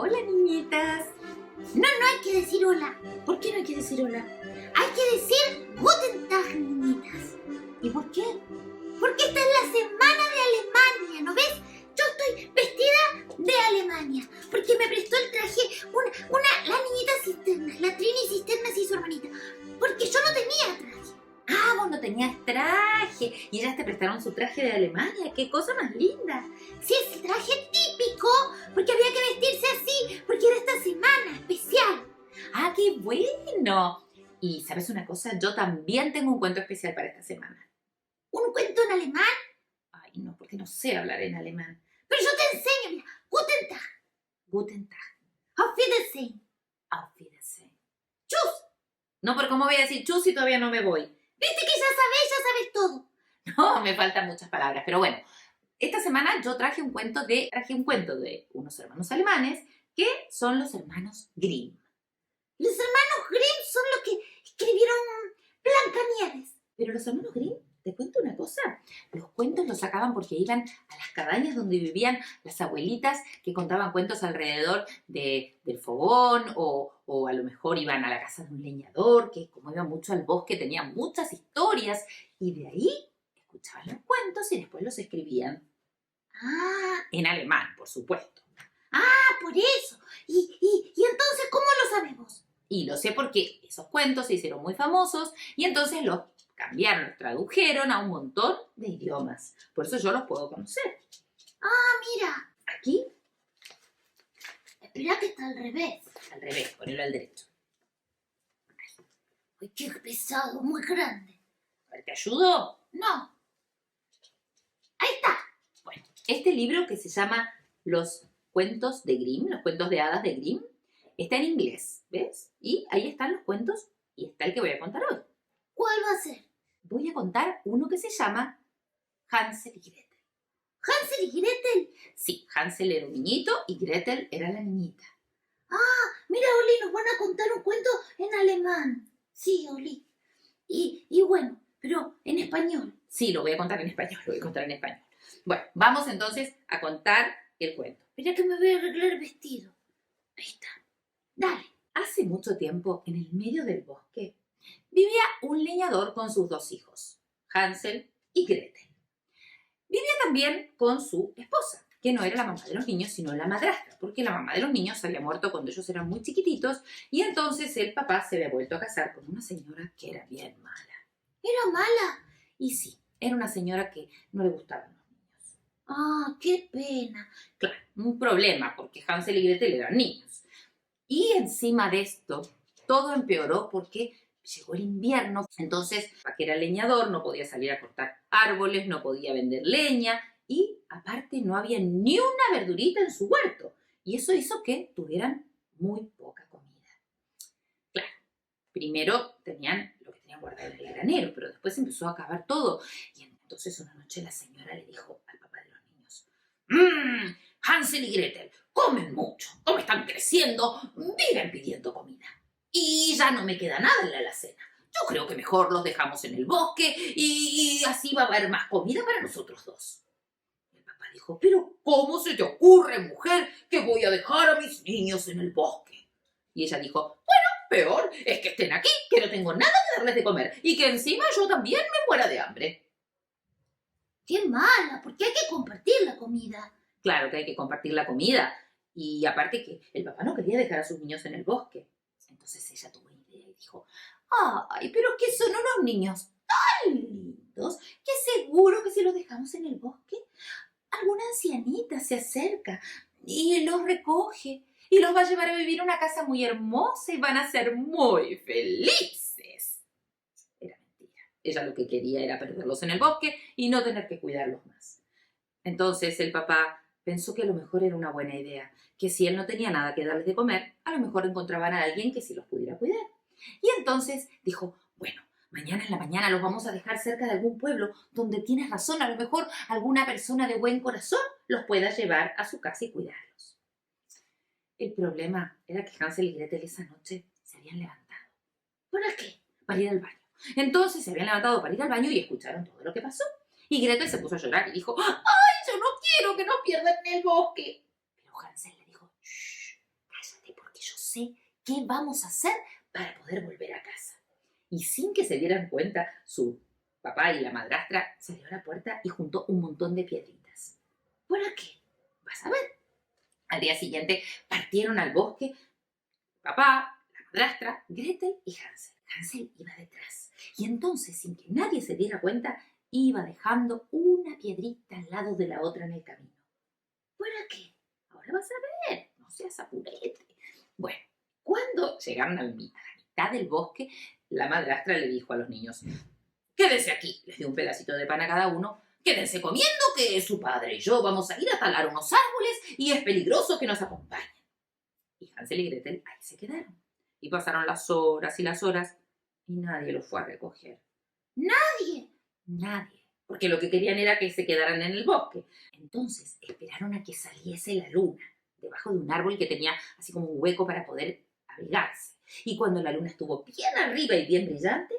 Hola, niñitas. No hay que decir hola. ¿Por qué no hay que decir hola? Hay que decir Guten Tag, niñitas. ¿Y por qué? Porque esta es la semana de Alemania, ¿no ves? Yo estoy vestida de Alemania. Porque me prestó el traje la niñita Cisternas, la Trini Cisternas y su hermanita. Porque yo no tenía traje. Ah, vos no tenías traje. Y ellas te prestaron su traje de Alemania. ¡Qué cosa más linda! Sí, es el traje típico. Porque había que vestirse así. Porque era esta semana especial. ¡Ah, qué bueno! Y ¿sabes una cosa? Yo también tengo un cuento especial para esta semana. ¿Un cuento en alemán? Ay, no, porque no sé hablar en alemán. Pero yo te enseño, mira. Guten Tag. Guten Tag. Auf Wiedersehen. Auf Wiedersehen. Tschüss. No, pero ¿cómo voy a decir chus si todavía no me voy? Viste que ya sabes todo. No, me faltan muchas palabras, pero bueno. Esta semana yo traje un cuento de unos hermanos alemanes que son los hermanos Grimm. Los hermanos Grimm son los que escribieron Blancanieves. Pero los hermanos Grimm, te cuento una cosa, los cuentos los sacaban porque iban a las cabañas donde vivían las abuelitas que contaban cuentos alrededor del fogón o a lo mejor iban a la casa de un leñador que como iba mucho al bosque tenía muchas historias y de ahí escuchaban los cuentos y después los escribían. Ah, En alemán, por supuesto. por eso. ¿Y entonces cómo lo sabemos? Y lo sé porque esos cuentos se hicieron muy famosos y entonces los cambiaron, los tradujeron a un montón de idiomas. Por eso yo los puedo conocer. Mira. Aquí, Espera que está al revés. al revés, ponelo al derecho. Ay, qué pesado, muy grande. A ver, ¿te ayudo? No. Ahí está. Bueno, este libro que se llama Los cuentos de Grimm, los cuentos de hadas de Grimm, está en inglés, ¿ves? Y ahí están los cuentos y está el que voy a contar hoy. ¿Cuál va a ser? Voy a contar uno que se llama Hansel y Gretel. ¿Hansel y Gretel? Sí, Hansel era un niñito y Gretel era la niñita. Mira, Oli, nos van a contar un cuento en alemán. Sí, Oli. Y bueno, pero en español. Sí, lo voy a contar en español, lo voy a contar en español. Bueno, vamos entonces a contar el cuento. Mira que me voy a arreglar el vestido. Ahí está. Dale. Hace mucho tiempo, en el medio del bosque, vivía un leñador con sus dos hijos, Hansel y Gretel. Vivía también con su esposa, que no era la mamá de los niños, sino la madrastra, porque la mamá de los niños había muerto cuando ellos eran muy chiquititos y entonces el papá se había vuelto a casar con una señora que era bien mala. ¿Era mala? Y sí, era una señora que no le gustaban los niños. Qué pena. Claro, un problema, porque Hansel y Gretel eran niños. Y encima de esto, todo empeoró porque llegó el invierno. Entonces, para que era leñador, no podía salir a cortar árboles, no podía vender leña y aparte no había ni una verdurita en su huerto. Y eso hizo que tuvieran muy poca comida. Claro, primero tenían lo que tenían guardado en el granero, pero después empezó a acabar todo. Y entonces una noche la señora le dijo al papá de los niños, Hansel y Gretel, comen mucho, como están creciendo, viven pidiendo comida. Y ya no me queda nada en la alacena. Yo creo que mejor los dejamos en el bosque y así va a haber más comida para nosotros dos. El papá dijo, pero ¿cómo se te ocurre, mujer, que voy a dejar a mis niños en el bosque? Y ella dijo, bueno, peor es que estén aquí, que no tengo nada que darles de comer y que encima yo también me muera de hambre. Qué mala, porque hay que compartir la comida. Claro que hay que compartir la comida. Y aparte que el papá no quería dejar a sus niños en el bosque. Entonces ella tuvo una idea y dijo, ay, pero que son unos niños tan lindos que seguro que si los dejamos en el bosque, alguna ancianita se acerca y los recoge y los va a llevar a vivir a una casa muy hermosa y van a ser muy felices. Era mentira. Ella lo que quería era perderlos en el bosque y no tener que cuidarlos más. Entonces el papá pensó que a lo mejor era una buena idea, que si él no tenía nada que darles de comer, a lo mejor encontraban a alguien que sí los pudiera cuidar. Y entonces dijo, bueno, mañana en la mañana los vamos a dejar cerca de algún pueblo donde tienes razón, a lo mejor alguna persona de buen corazón los pueda llevar a su casa y cuidarlos. El problema era que Hansel y Gretel esa noche se habían levantado. ¿Para qué? Para ir al baño. Entonces se habían levantado para ir al baño y escucharon todo lo que pasó. Y Gretel se puso a llorar y dijo, ¡ay, yo no quiero que nos pierdan en el bosque! Pero Hansel le dijo, ¡shh! sé qué vamos a hacer para poder volver a casa. Y sin que se dieran cuenta, su papá y la madrastra salió a la puerta y juntó un montón de piedritas. ¿Para qué? Vas a ver. Al día siguiente partieron al bosque papá, la madrastra, Gretel y Hansel. Hansel iba detrás. Y entonces, sin que nadie se diera cuenta, iba dejando una piedrita al lado de la otra en el camino. ¿Para qué? Ahora vas a ver. No seas apurete. Bueno, cuando llegaron a la mitad del bosque, la madrastra le dijo a los niños: quédense aquí. Les dio un pedacito de pan a cada uno. Quédense comiendo, que su padre y yo vamos a ir a talar unos árboles y es peligroso que nos acompañen. Y Hansel y Gretel ahí se quedaron. Y pasaron las horas y nadie los fue a recoger. ¡Nadie! Nadie. Porque lo que querían era que se quedaran en el bosque. Entonces esperaron a que saliese la luna, debajo de un árbol que tenía así como un hueco para poder abrigarse. Y cuando la luna estuvo bien arriba y bien brillante,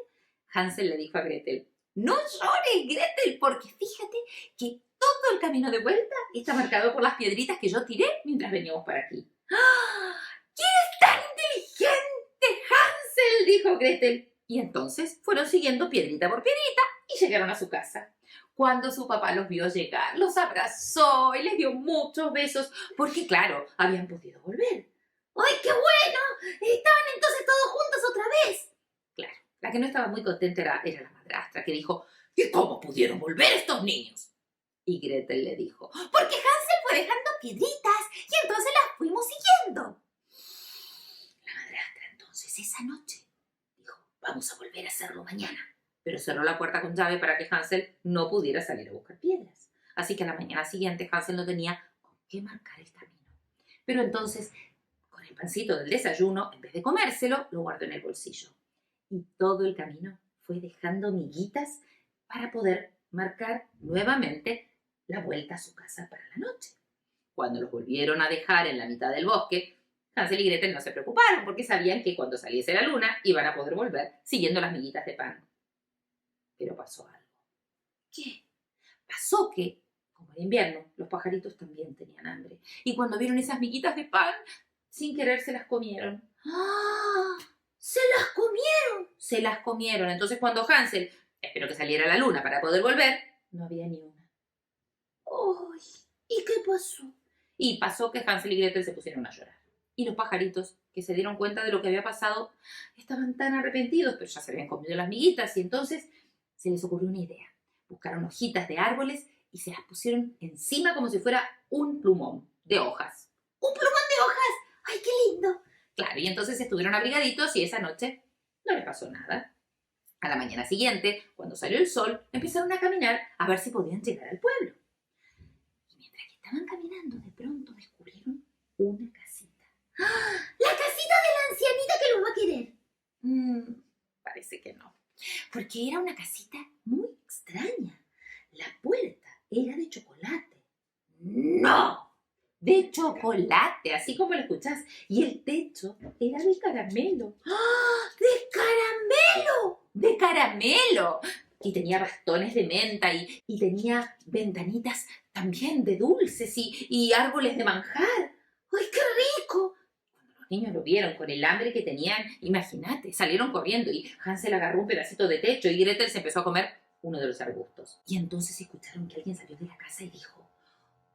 Hansel le dijo a Gretel: no llores, Gretel, porque fíjate que todo el camino de vuelta está marcado por las piedritas que yo tiré mientras veníamos para aquí. ¡Ah! ¿Quién es tan inteligente, Hansel?, dijo Gretel. Y entonces fueron siguiendo piedrita por piedrita y llegaron a su casa. Cuando su papá los vio llegar, los abrazó y les dio muchos besos, porque claro, habían podido volver. ¡Ay, qué bueno! Estaban entonces todos juntos otra vez. Claro, la que no estaba muy contenta era la madrastra, que dijo: ¿y cómo pudieron volver estos niños? Y Gretel le dijo: porque Hansel fue dejando piedritas y entonces las fuimos siguiendo. La madrastra entonces esa noche dijo: vamos a volver a hacerlo mañana. Pero cerró la puerta con llave para que Hansel no pudiera salir a buscar piedras. Así que a la mañana siguiente Hansel no tenía con qué marcar el camino. Pero entonces, con el pancito del desayuno, en vez de comérselo, lo guardó en el bolsillo. Y todo el camino fue dejando miguitas para poder marcar nuevamente la vuelta a su casa para la noche. Cuando los volvieron a dejar en la mitad del bosque, Hansel y Gretel no se preocuparon porque sabían que cuando saliese la luna iban a poder volver siguiendo las miguitas de pan. Pero pasó algo. ¿Qué? Pasó que, como era invierno, los pajaritos también tenían hambre. Y cuando vieron esas miguitas de pan, sin querer se las comieron. ¡Ah! ¡Se las comieron! Se las comieron. Entonces cuando Hansel esperó que saliera la luna para poder volver, no había ni una. ¡Ay! ¿Y qué pasó? Y pasó que Hansel y Gretel se pusieron a llorar. Y los pajaritos, que se dieron cuenta de lo que había pasado, estaban tan arrepentidos, pero ya se habían comido las miguitas, y entonces se les ocurrió una idea. Buscaron hojitas de árboles y se las pusieron encima como si fuera un plumón de hojas. ¡Un plumón de hojas! ¡Ay, qué lindo! Claro, y entonces estuvieron abrigaditos y esa noche no les pasó nada. A la mañana siguiente, cuando salió el sol, empezaron a caminar a ver si podían llegar al pueblo. Y mientras que estaban caminando, de pronto descubrieron una casita. ¡Ah! ¡La casita de la ancianita que los va a querer! Parece que no. Porque era una casita muy extraña. La puerta era de chocolate. ¡No! De chocolate, así como lo escuchás. Y el techo era de caramelo. ¡Ah! ¡De caramelo! ¡De caramelo! Y tenía bastones de menta y tenía ventanitas también de dulces y árboles de manjar. ¡Ay, qué rico! Cuando los niños lo vieron con el hambre que tenían, imagínate, salieron corriendo y Hansel agarró un pedacito de techo y Gretel se empezó a comer uno de los arbustos. Y entonces escucharon que alguien salió de la casa y dijo: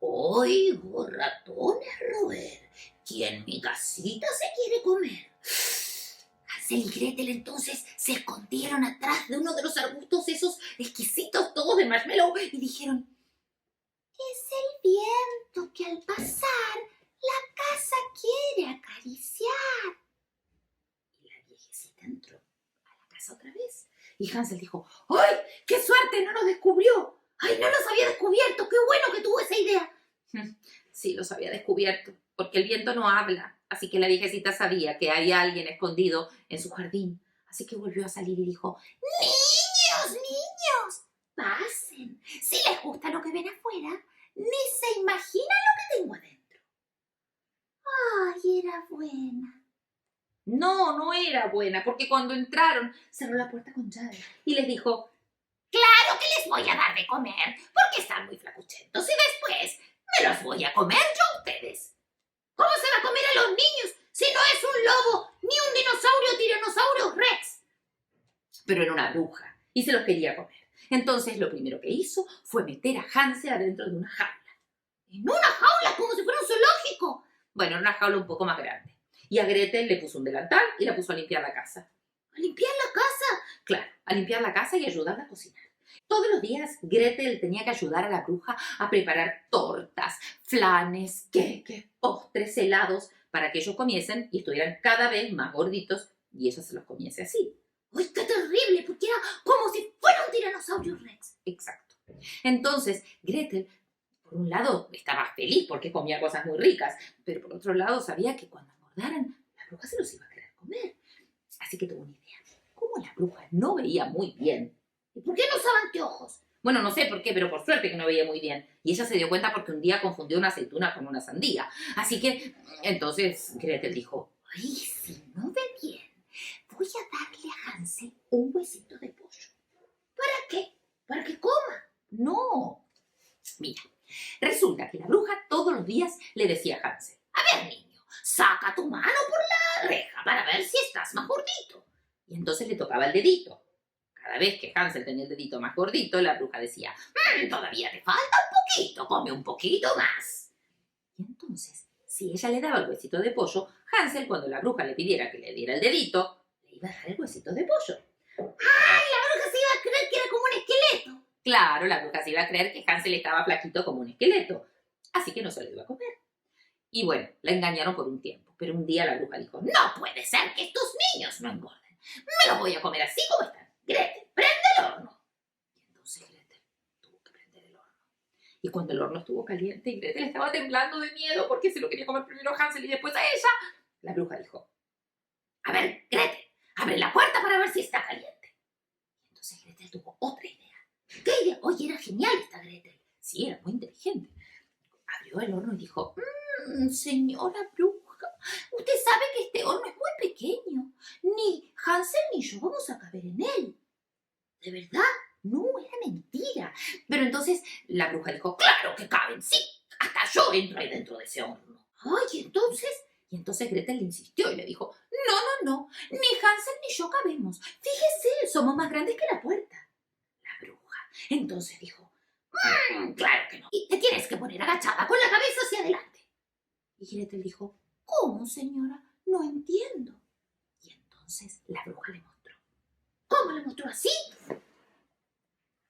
oigo ratones roer, ¿quién en mi casita se quiere comer? Hansel y Gretel entonces se escondieron atrás de uno de los arbustos esos exquisitos todos de marshmallow y dijeron: es el viento que al pasar la casa quiere acariciar. Y la viejecita entró a la casa otra vez. Y Hansel dijo: ¡ay, qué suerte! ¡No nos descubrió! ¡Ay, no los había descubierto! ¡Qué bueno que tuvo esa idea! Sí, los había descubierto, porque el viento no habla. Así que la viejecita sabía que había alguien escondido en su jardín. Así que volvió a salir y dijo: ¡niños, niños! Pasen. Si les gusta lo que ven afuera, ni se imaginan lo que tengo adentro. ¡Ay, era buena! No, no era buena, porque cuando entraron cerró la puerta con llave y les dijo: ¡claro que les voy a dar de comer! Porque están muy flacuchentos y después me los voy a comer yo a ustedes. ¿Cómo se va a comer a los niños si no es un lobo pero era una bruja y se los quería comer. Entonces lo primero que hizo fue meter a Hansel adentro de una jaula. En una jaula, como si fuera un zoológico. Bueno, era una jaula un poco más grande. Y a Gretel le puso un delantal y la puso a limpiar la casa. ¿A limpiar la casa? Claro, a limpiar la casa y ayudarla a cocinar. Todos los días Gretel tenía que ayudar a la bruja a preparar tortas, flanes, queques, postres, helados, para que ellos comiesen y estuvieran cada vez más gorditos y ella se los comiese así. ¡Uy, qué terrible! Porque era como si fuera un tiranosaurio rex. Exacto. Entonces, Gretel, por un lado, estaba feliz porque comía cosas muy ricas, pero por otro lado sabía que cuando engordaran, la bruja se los iba a querer comer. Así que tuvo una idea. Como la bruja no veía muy bien, ¿Y por qué no usaba anteojos? bueno, no sé por qué, pero por suerte que no veía muy bien. Y ella se dio cuenta porque un día confundió una aceituna con una sandía. Así que, entonces, Gretel dijo, Ay, si no ve bien, voy a darle a Hansel un huesito de pollo. ¿Para qué? ¿Para que coma? no. Mira, resulta que la bruja todos los días le decía a Hansel, A ver, niño, saca tu mano por la reja para ver si estás más gordito. y entonces le tocaba el dedito. Cada vez que Hansel tenía el dedito más gordito, la bruja decía, Todavía te falta un poquito, come un poquito más. y entonces, si ella le daba el huesito de pollo, Hansel, cuando la bruja le pidiera que le diera el dedito, le iba a dar el huesito de pollo. ¡Ay, la bruja se iba a creer que era como un esqueleto! Claro, la bruja se iba a creer que Hansel estaba flaquito como un esqueleto, así que no se lo iba a comer. Y bueno, la engañaron por un tiempo, pero un día la bruja dijo, No puede ser que estos niños no engorden. Me los voy a comer así como están. Gretel, prende el horno. y entonces Gretel tuvo que prender el horno. Y cuando el horno estuvo caliente y Gretel estaba temblando de miedo porque se lo quería comer primero a Hansel y después a ella, la bruja dijo, A ver, Gretel, abre la puerta para ver si está caliente. y entonces Gretel tuvo otra idea. ¿Qué idea? Oye, era genial esta Gretel. Sí, era muy inteligente. Abrió el horno y dijo, señora bruja, Usted sabe que este horno es muy pequeño. Ni Hansel ni yo vamos a caber en él. ¿De verdad? no, era mentira. Pero entonces la bruja dijo, Claro que caben, sí. Hasta yo entro ahí dentro de ese horno. ay, entonces... Y entonces Gretel le insistió y le dijo, no, ni Hansel ni yo cabemos. Fíjese, somos más grandes que la puerta. La bruja entonces dijo, Claro que no. Y te tienes que poner agachada con la cabeza hacia adelante. y Gretel dijo, ¿cómo, señora? No entiendo. Y entonces la bruja le mostró. ¿Cómo le mostró así?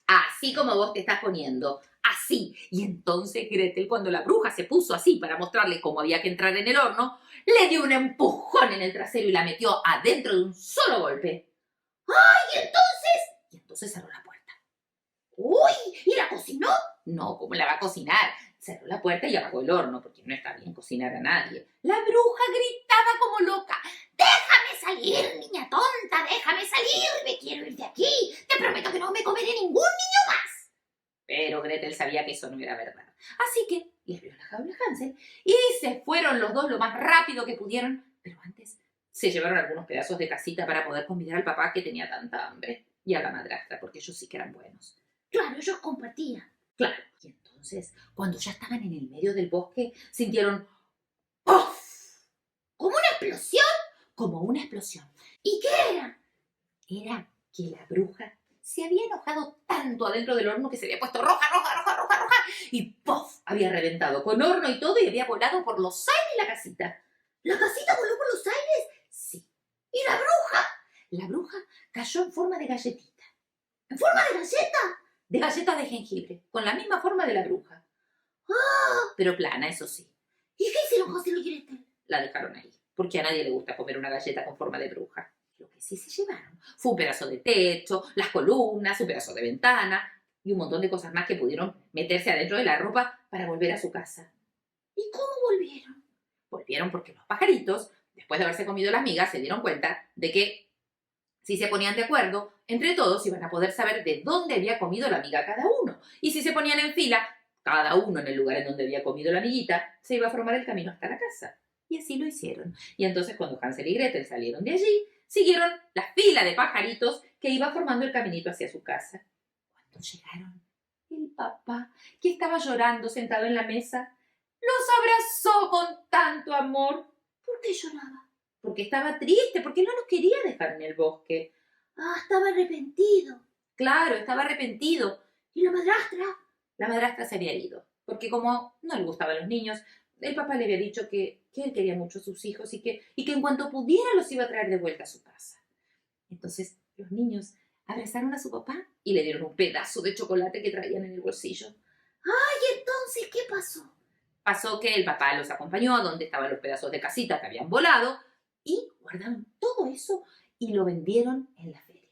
Así como vos te estás poniendo, así. Y entonces Gretel, cuando la bruja se puso así para mostrarle cómo había que entrar en el horno, le dio un empujón en el trasero y la metió adentro de un solo golpe. ¿Y entonces? Y entonces cerró la puerta. ¡Uy! ¿Y la cocinó? No, ¿cómo la va a cocinar? Cerró la puerta y apagó el horno, porque no está bien cocinar a nadie. La bruja gritaba como loca. ¡Déjame salir, niña tonta! ¡Déjame salir! ¡Me quiero ir de aquí! ¡Te prometo que no me comeré ningún niño más! Pero Gretel sabía que eso no era verdad. Así que le abrió la jaula a Hansel y se fueron los dos lo más rápido que pudieron. Pero antes se llevaron algunos pedazos de casita para poder convidar al papá que tenía tanta hambre. Y a la madrastra, porque ellos sí que eran buenos. Claro, ellos compartían. Claro. Y entonces, cuando ya estaban en el medio del bosque, sintieron ¡puff! ¿Como una explosión? Como una explosión. ¿Y qué era? Era que la bruja se había enojado tanto adentro del horno que se había puesto roja, y ¡puff! Había reventado con horno y todo y había volado por los aires la casita. ¿La casita voló por los aires? Sí. ¿Y la bruja? La bruja cayó en forma de galletita. ¿En forma de galleta? De galleta de jengibre, con la misma forma de la bruja. Pero plana, eso sí. ¿Y qué hicieron Hansel y Gretel? La dejaron ahí, porque a nadie le gusta comer una galleta con forma de bruja. Lo que sí se llevaron fue un pedazo de techo, las columnas, un pedazo de ventana y un montón de cosas más que pudieron meterse adentro de la ropa para volver a su casa. ¿Y cómo volvieron? Volvieron porque los pajaritos, después de haberse comido las migas, se dieron cuenta de que si se ponían de acuerdo, entre todos iban a poder saber de dónde había comido la miga cada uno. Y si se ponían en fila, cada uno en el lugar en donde había comido la amiguita, se iba a formar el camino hasta la casa. Y así lo hicieron. Y entonces cuando Hansel y Gretel salieron de allí, siguieron la fila de pajaritos que iba formando el caminito hacia su casa. Cuando llegaron, el papá, que estaba llorando sentado en la mesa, los abrazó con tanto amor. ¿Por qué lloraba? Porque estaba triste, porque no los quería dejar en el bosque. Ah, estaba arrepentido. Claro, estaba arrepentido. ¿Y la madrastra? La madrastra se había ido, porque como no le gustaban los niños, el papá le había dicho que él quería mucho a sus hijos y que en cuanto pudiera los iba a traer de vuelta a su casa. Entonces los niños abrazaron a su papá y le dieron un pedazo de chocolate que traían en el bolsillo. ¿Y entonces qué pasó? Pasó que el papá los acompañó a donde estaban los pedazos de casita que habían volado y guardaron todo eso y lo vendieron en la feria.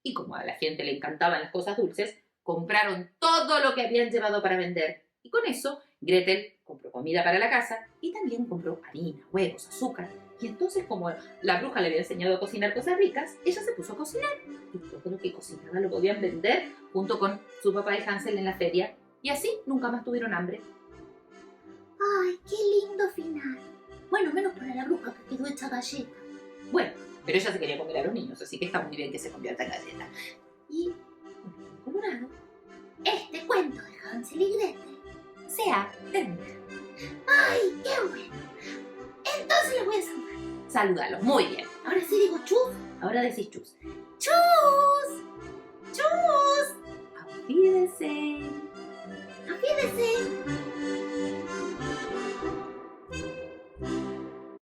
Y como a la gente le encantaban las cosas dulces, compraron todo lo que habían llevado para vender. Y con eso, Gretel compró comida para la casa y también compró harina, huevos, azúcar. Y entonces, como la bruja le había enseñado a cocinar cosas ricas, ella se puso a cocinar. Y todo lo que cocinaba lo podían vender junto con su papá y Hansel en la feria. Y así nunca más tuvieron hambre. ¡Ay, qué lindo final! Bueno, menos para la bruja que quedó hecha galleta. Bueno, pero ella se quería comer a los niños, así que está muy bien que se convierta en galleta. Y, colorado, este cuento de Hansel y Gretel Se ha terminado. ¡ay, qué bueno! Entonces les voy a saludar. Salúdalo, muy bien. Ahora sí digo chus. Ahora decís chus.